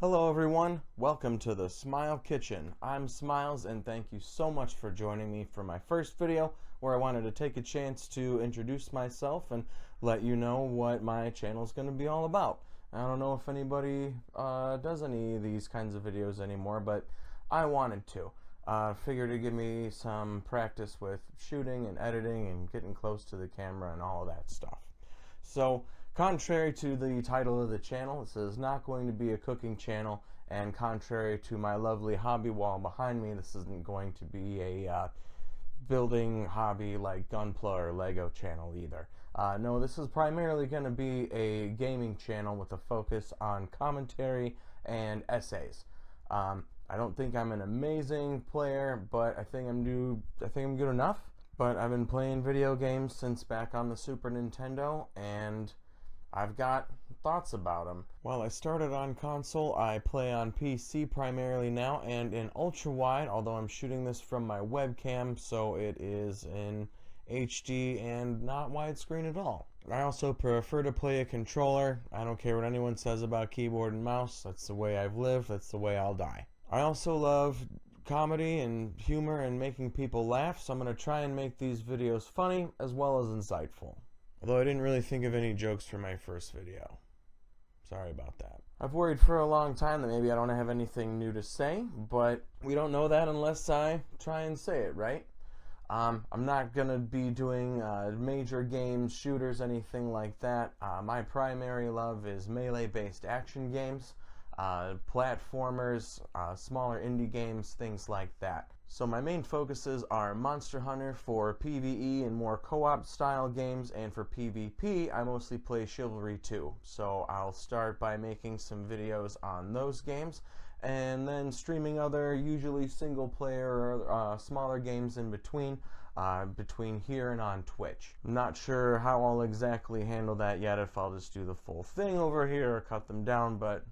Hello everyone, welcome to the Smile Kitchen. I'm Smiles and thank you so much for joining me for my first video where I wanted to take a chance to introduce myself and let you know what my channel is going to be all about. I don't know if anybody does any of these kinds of videos anymore, but I wanted to. Figured to give me some practice with shooting and editing and getting close to the camera and all of that stuff. So, contrary to the title of the channel, this is not going to be a cooking channel, and contrary to my lovely hobby wall behind me, this isn't going to be a building hobby like Gunpla or Lego channel either. No, this is primarily going to be a gaming channel with a focus on commentary and essays. I don't think I'm an amazing player, but I think I'm good enough. But I've been playing video games since back on the Super Nintendo, and I've got thoughts about them. While I started on console, I play on PC primarily now and in ultra wide, although I'm shooting this from my webcam, so it is in HD and not widescreen at all. I also prefer to play a controller. I don't care what anyone says about keyboard and mouse. That's the way I've lived. That's the way I'll die. I also love comedy and humor and making people laugh, so I'm going to try and make these videos funny as well as insightful. Although I didn't really think of any jokes for my first video. Sorry about that. I've worried for a long time that maybe I don't have anything new to say, but we don't know that unless I try and say it, right? I'm not going to be doing major games, shooters, anything like that. My primary love is melee-based action games, platformers, smaller indie games, things like that. So my main focuses are Monster Hunter for PvE and more co-op style games, and for PvP I mostly play Chivalry 2. So I'll start by making some videos on those games and then streaming other usually single player or smaller games in between here and on Twitch. I'm not sure how I'll exactly handle that yet, if I'll just do the full thing over here or cut them down, but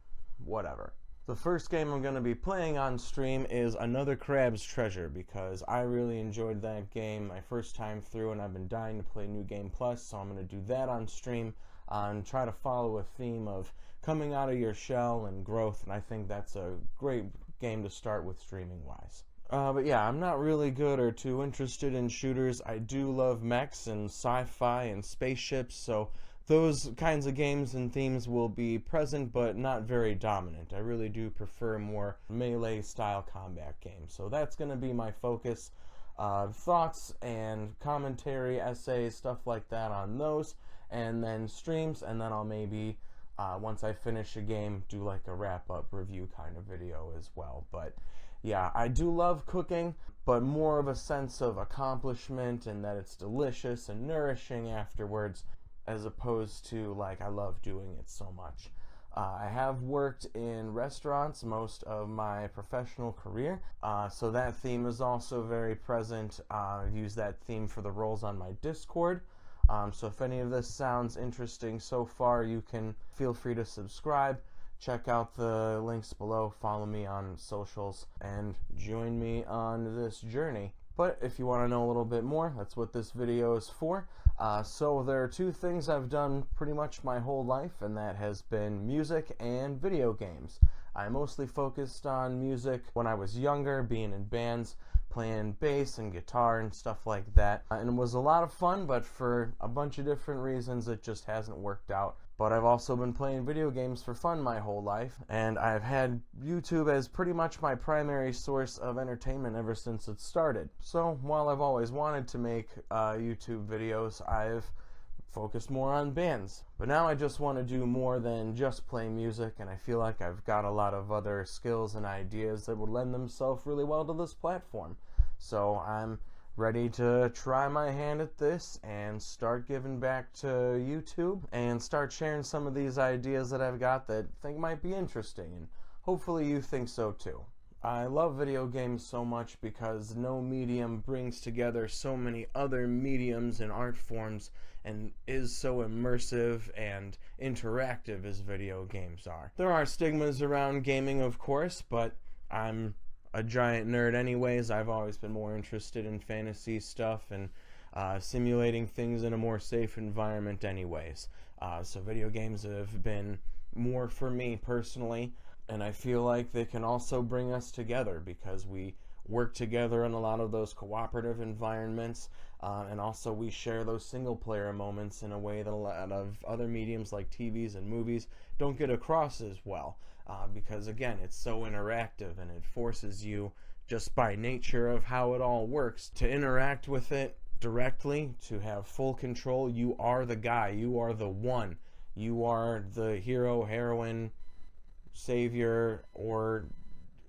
whatever. The first game I'm going to be playing on stream is Another Crab's Treasure, because I really enjoyed that game my first time through and I've been dying to play New Game Plus, so I'm going to do that on stream and try to follow a theme of coming out of your shell and growth, and I think that's a great game to start with streaming wise. But yeah, I'm not really good or too interested in shooters. I do love mechs and sci-fi and spaceships, so those kinds of games and themes will be present, but not very dominant. I really do prefer more melee-style combat games. So that's going to be my focus. Thoughts and commentary, essays, stuff like that on those, and then streams, and then I'll maybe, once I finish a game, do like a wrap-up review kind of video as well. But yeah, I do love cooking, but more of a sense of accomplishment and that it's delicious and nourishing afterwards, as opposed to like I love doing it so much. I have worked in restaurants most of my professional career, so that theme is also very present. I've used that theme for the roles on my Discord, so if any of this sounds interesting so far, you can feel free to subscribe, check out the links below, follow me on socials, and join me on this journey. But if you want to know a little bit more, that's what this video is for. So there are two things I've done pretty much my whole life, and that has been music and video games. I mostly focused on music when I was younger, being in bands, playing bass and guitar and stuff like that. And it was a lot of fun, but for a bunch of different reasons it just hasn't worked out. But I've also been playing video games for fun my whole life, and I've had YouTube as pretty much my primary source of entertainment ever since it started. So while I've always wanted to make YouTube videos, I've focused more on bands. But now I just want to do more than just play music, and I feel like I've got a lot of other skills and ideas that would lend themselves really well to this platform. So I'm ready to try my hand at this and start giving back to YouTube and start sharing some of these ideas that I've got that I think might be interesting, and hopefully you think so too. I love video games so much because no medium brings together so many other mediums and art forms and is so immersive and interactive as video games are. There are stigmas around gaming, of course, but I'm a giant nerd anyways. I've always been more interested in fantasy stuff and simulating things in a more safe environment anyways. So video games have been more for me personally. And I feel like they can also bring us together because we work together in a lot of those cooperative environments, and also we share those single player moments in a way that a lot of other mediums like TVs and movies don't get across as well, because again, it's so interactive and it forces you, just by nature of how it all works, to interact with it directly, to have full control. You are the guy, you are the one, you are the hero, heroine, savior, or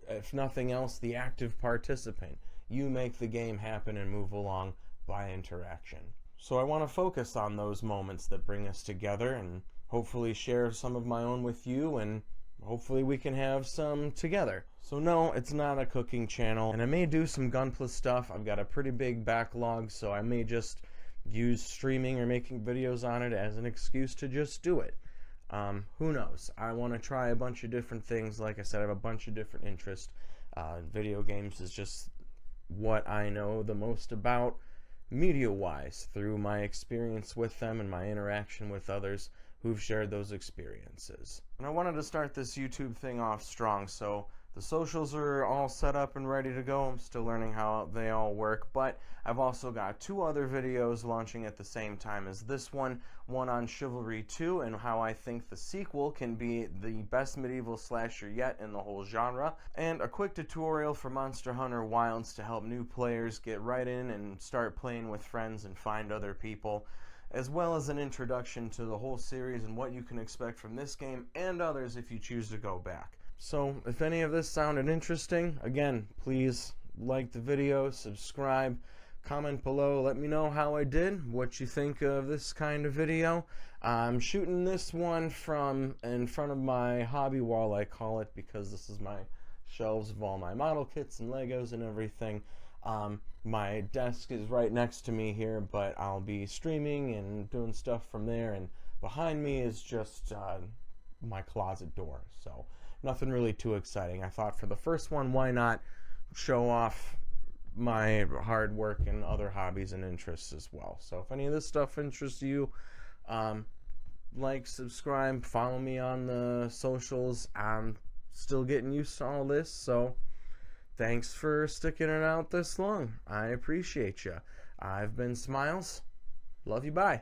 if nothing else, the active participant. You make the game happen and move along by interaction. So I want to focus on those moments that bring us together and hopefully share some of my own with you, and hopefully we can have some together. So no, it's not a cooking channel, and I may do some Gunpla stuff. I've got a pretty big backlog, so I may just use streaming or making videos on it as an excuse to just do it. Who knows? I want to try a bunch of different things. Like I said, I have a bunch of different interests. Video games is just what I know the most about media-wise through my experience with them and my interaction with others who've shared those experiences. And I wanted to start this YouTube thing off strong, so the socials are all set up and ready to go. I'm still learning how they all work, but I've also got 2 other videos launching at the same time as this one on Chivalry 2 and how I think the sequel can be the best medieval slasher yet in the whole genre, and a quick tutorial for Monster Hunter Wilds to help new players get right in and start playing with friends and find other people, as well as an introduction to the whole series and what you can expect from this game and others if you choose to go back. So if any of this sounded interesting, again, please like the video, subscribe, comment below, let me know how I did, what you think of this kind of video. I'm shooting this one from in front of my hobby wall, I call it, because this is my shelves of all my model kits and Legos and everything. My desk is right next to me here, but I'll be streaming and doing stuff from there, and behind me is just my closet door, so nothing really too exciting. I thought for the first one, why not show off my hard work and other hobbies and interests as well. So if any of this stuff interests you, like, subscribe, follow me on the socials. I'm still getting used to all this, so thanks for sticking it out this long. I appreciate you. I've been Smiles. Love you, bye.